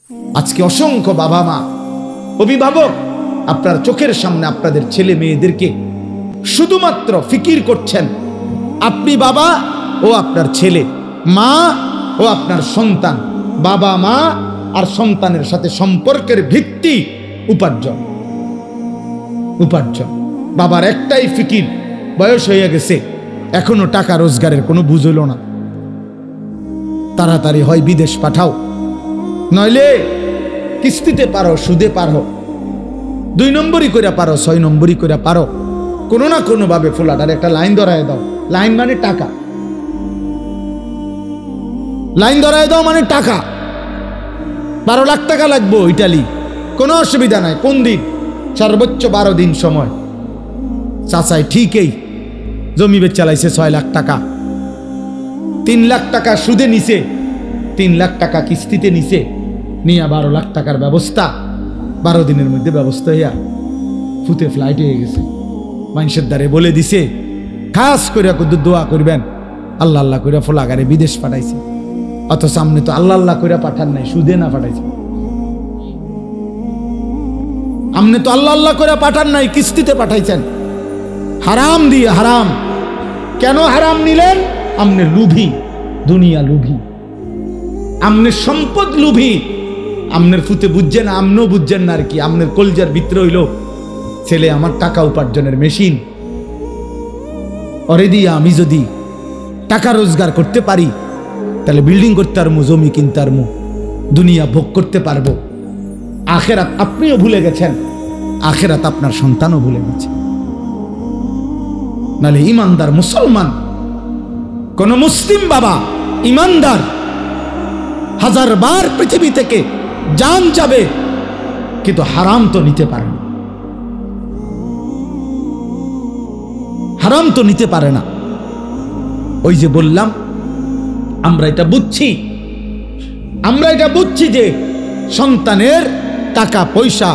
আজকে অসংখ্য বাবা মা অভিভাবক আপনার চোখের সামনে আপনাদের ছেলে মেয়েদেরকে শুধুমাত্র ফিকির করছেন আপনি বাবা ও আপনার ছেলে, মা ও আপনার সন্তান। বাবা মা আর সন্তানের সাথে সম্পর্কের ভিত্তি উপার্জন। উপার্জন বাবার একটাই ফিকির, বয়স হয়ে গেছে এখনো টাকা রোজগারের কোনো বুঝ হইল না, তাড়াতাড়ি হয় বিদেশ পাঠাও, নইলে কিস্তিতে পারো, সুদে পারো, 2 নম্বরই করে পারো, 6 নম্বরই করে পারো, কোনো না কোনো ভাবে ফোলাটার একটা লাইন ধরায় দাও। লাইন মানে টাকা, লাইন ধরায় দাও মানে টাকা। 12 লাখ টাকা লাগবো ইটালি, কোনো অসুবিধা নাই। কোন দিন? সর্বোচ্চ 12 দিন সময়। চাচাই ঠিকই জমি বেচ চালাইছে 6 লাখ টাকা, 3 লাখ টাকা সুদে নিছে, 3 লাখ টাকা কিস্তিতে নিছে, নিয়ে 12 লাখ টাকার ব্যবস্থা 12 দিনের মধ্যে ব্যবস্থা হইয়া ফুতে ফ্লাইট হয়ে গেছে। মানুষের দ্বারে বলে দিছে খাস করে দোয়া করবেন, আল্লাহ আল্লাহ করে ফোলাগারে বিদেশ পাঠাইছে। অথচ সামনে তো আল্লাহ আল্লাহ করে পাঠান নাই, সুদে না পাঠাইছে। আমনে তো আল্লাহ আল্লাহ করে পাঠান নাই, কিস্তিতে পাঠাইছেন হারাম দিয়ে। হারাম কেন হারাম নিলেন? আমনে লুভি, দুনিয়া লুভি, আমনের সম্পদ লুভি। আমনের ফুতে বুঝছেন, আমনও বুঝছেন না আর কি। আমনের কলজার ভিতরে হইল ছেলে আমার টাকা উপার্জনের মেশিন, অরে দিয়া আমি যদি টাকা রোজগার করতে পারি তাহলে বিল্ডিং করতে পারবো, জমি কিনতে পারবো, দুনিয়া ভোগ করতে পারবো। আখেরাত আপনিও ভুলে গেছেন, আখেরাত আপনার সন্তানও ভুলে গেছে। নালে ইমানদার মুসলমান, কোন মুসলিম বাবা ইমানদার 1000 বার পৃথিবী থেকে জান যাবে কিন্তু হারাম তো নিতে পারে না, হারাম তো নিতে পারে না। ওই যে বললাম আমরা এটা বুঝছি যে সন্তানের টাকা পয়সা,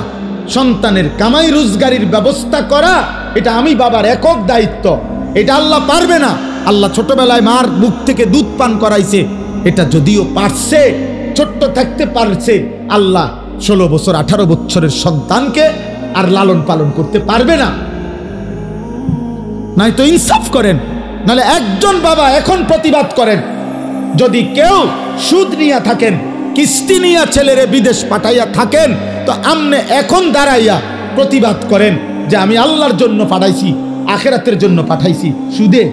সন্তানের কামাই রোজগারির ব্যবস্থা করা এটা আমি বাবার একক দায়িত্ব। এটা আল্লাহ পারবে না। আল্লাহ ছোটবেলায় মার মুখ থেকে দুধ পান করাইছে, এটা যদিও পারছে, ছোট্ট থাকতে পারছে, আল্লাহ 16 বছর 18 বছরের সন্তানকে আর লালন পালন করতে পারবে না। নাই তো ইনসাফ করেন, নাহলে একজন বাবা এখন প্রতিবাদ করেন, যদি কেউ সুদ নিয়ে থাকেন, কিস্তি নিয়ে ছেলেরে বিদেশ পাঠাইয়া থাকেন, তো আমনে এখন দাঁড়াইয়া প্রতিবাদ করেন যে আমি আল্লাহর জন্য পাঠাইছি, আখেরাতের জন্য পাঠাইছি, সুদে